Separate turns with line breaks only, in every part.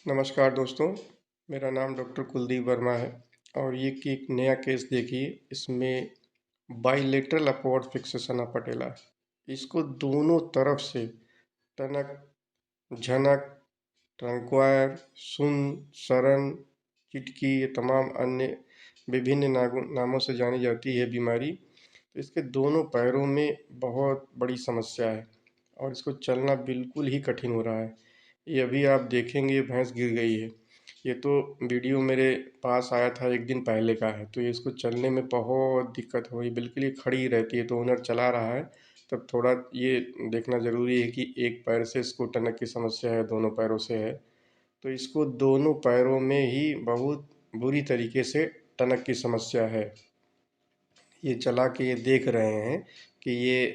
नमस्कार दोस्तों, मेरा नाम डॉक्टर कुलदीप वर्मा है और ये कि एक नया केस देखिए। इसमें बाइलेटरल अपवर्ड फिक्सेशन ऑफ पटेला। इसको दोनों तरफ से टनक, झनक, ट्रंक्वायर, सुन, सरन, चिटकी, ये तमाम अन्य विभिन्न नामों से जानी जाती है बीमारी। तो इसके दोनों पैरों में बहुत बड़ी समस्या है और इसको चलना बिल्कुल ही कठिन हो रहा है। ये अभी आप देखेंगे, ये भैंस गिर गई है। ये तो वीडियो मेरे पास आया था एक दिन पहले का है। तो ये इसको चलने में बहुत दिक्कत हो रही, बिल्कुल ये खड़ी ही रहती है। तो ओनर चला रहा है तब थोड़ा ये देखना ज़रूरी है कि एक पैर से इसको टनक की समस्या है, दोनों पैरों से है। तो इसको दोनों पैरों में ही बहुत बुरी तरीके से टनक की समस्या है। ये चला के ये देख रहे हैं कि ये,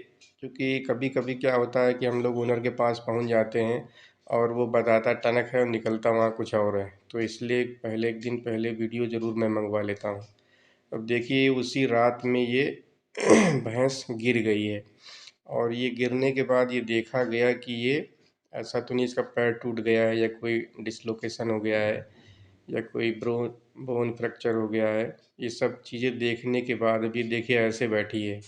क्योंकि कभी कभी क्या होता है कि हम लोग ओनर के पास पहुंच जाते हैं और वो बताता टनक है और निकलता वहाँ कुछ और है। तो इसलिए पहले एक दिन पहले वीडियो ज़रूर मैं मंगवा लेता हूँ। अब देखिए उसी रात में ये भैंस गिर गई है और ये गिरने के बाद ये देखा गया कि ये ऐसा तो नहीं इसका पैर टूट गया है या कोई डिसलोकेशन हो गया है या कोई बोन फ्रैक्चर हो गया है। ये सब चीज़ें देखने के बाद भी देखिए ऐसे बैठी है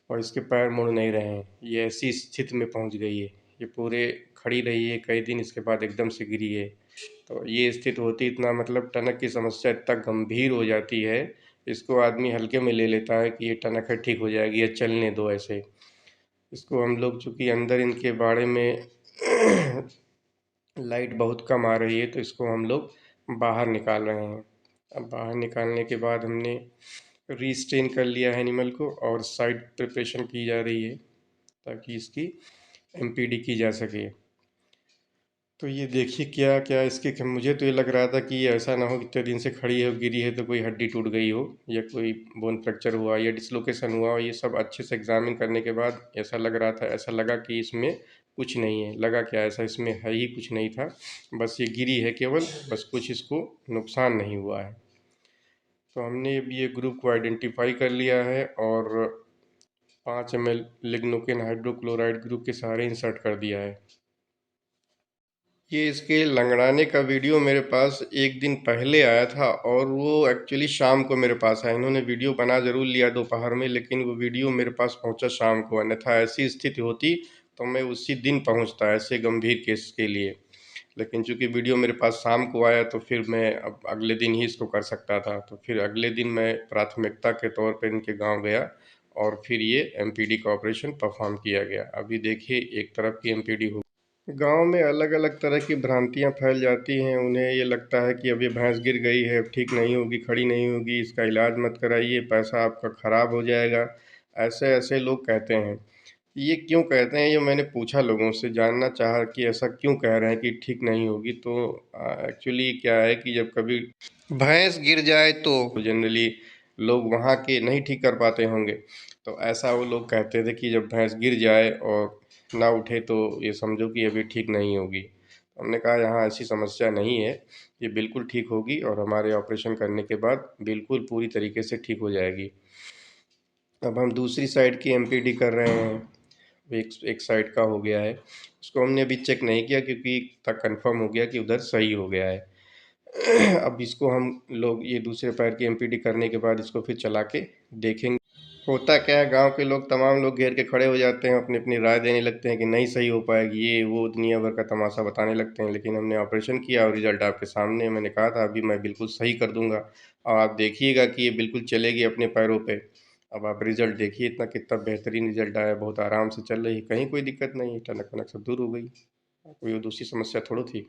और इसके पैर मुड़ नहीं रहे हैं। ये ऐसी स्थिति में पहुंच गई है, ये पूरे खड़ी रही है कई दिन, इसके बाद एकदम से गिरी है। तो ये स्थिति होती इतना, मतलब टनक की समस्या इतना गंभीर हो जाती है, इसको आदमी हल्के में ले लेता है कि ये टनक है, ठीक हो जाएगी या चलने दो ऐसे। इसको हम लोग चूँकि अंदर इनके बाड़े में लाइट बहुत कम आ रही है तो इसको हम लोग बाहर निकाल रहे हैं। अब बाहर निकालने के बाद हमने रीस्टेन कर लिया है एनिमल को और साइड प्रिपरेशन की जा रही है ताकि इसकी एमपीडी की जा सके। तो ये देखिए क्या क्या इसके, मुझे तो ये लग रहा था कि ये ऐसा ना हो कि इतने दिन से खड़ी है, गिरी है तो कोई हड्डी टूट गई हो या कोई बोन फ्रैक्चर हुआ या डिसलोकेशन हुआ हो। ये सब अच्छे से एग्जामिन करने के बाद ऐसा लग रहा था, ऐसा लगा कि इसमें कुछ नहीं है। लगा क्या, ऐसा इसमें है ही कुछ नहीं था, बस ये गिरी है केवल, बस कुछ इसको नुकसान नहीं हुआ है। तो हमने अभी ये ग्रुप को आइडेंटिफाई कर लिया है और 5 ml लिग्नोकेन हाइड्रोक्लोराइड ग्रुप के सहारे इंसर्ट कर दिया है। ये इसके लंगड़ाने का वीडियो मेरे पास एक दिन पहले आया था और वो एक्चुअली शाम को मेरे पास आया। इन्होंने वीडियो बना ज़रूर लिया दोपहर में, लेकिन वो वीडियो मेरे पास पहुंचा शाम को। अन्यथा ऐसी स्थिति होती तो मैं उसी दिन पहुंचता ऐसे गंभीर केस के लिए। लेकिन चूंकि वीडियो मेरे पास शाम को आया तो फिर मैं अब अगले दिन ही इसको कर सकता था। तो फिर अगले दिन मैं प्राथमिकता के तौर पर इनके गाँव गया और फिर ये एमपीडी का ऑपरेशन परफॉर्म किया गया। अभी देखिए एक तरफ की एमपीडी हो। गांव में अलग अलग तरह की भ्रांतियां फैल जाती हैं। उन्हें ये लगता है कि अब ये भैंस गिर गई है, अब ठीक नहीं होगी, खड़ी नहीं होगी, इसका इलाज मत कराइए, पैसा आपका खराब हो जाएगा। ऐसे ऐसे लोग कहते हैं। ये क्यों कहते हैं, ये मैंने पूछा लोगों से, जानना चाहा कि ऐसा क्यों कह रहे हैं कि ठीक नहीं होगी। तो एक्चुअली क्या है कि जब कभी भैंस गिर जाए तो जनरली लोग वहाँ के नहीं ठीक कर पाते होंगे। तो ऐसा वो लोग कहते थे कि जब भैंस गिर जाए और ना उठे तो ये समझो कि अभी ठीक नहीं होगी। हमने कहा यहाँ ऐसी समस्या नहीं है, ये बिल्कुल ठीक होगी और हमारे ऑपरेशन करने के बाद बिल्कुल पूरी तरीके से ठीक हो जाएगी। अब हम दूसरी साइड की एमपीडी कर रहे हैं। एक एक साइड का हो गया है, उसको हमने अभी चेक नहीं किया क्योंकि तक कंफर्म हो गया कि उधर सही हो गया है। अब इसको हम लोग ये दूसरे पैर की एमपीडी करने के बाद इसको फिर चला के देखेंगे। होता क्या है, गांव के लोग तमाम लोग घेर के खड़े हो जाते हैं, अपनी अपनी राय देने लगते हैं कि नहीं सही हो पाएगी, ये वो दुनिया भर का तमाशा बताने लगते हैं। लेकिन हमने ऑपरेशन किया और रिजल्ट आपके सामने। मैंने कहा था अभी मैं बिल्कुल सही कर दूंगा और आप देखिएगा कि ये बिल्कुल चलेगी अपने पैरों पे। अब आप रिजल्ट देखिए, इतना कितना बेहतरीन रिजल्ट आया, बहुत आराम से चल रही है, कहीं कोई दिक्कत नहीं है, टनक वनक सब दूर हो गई, कोई दूसरी समस्या थोड़ी थी।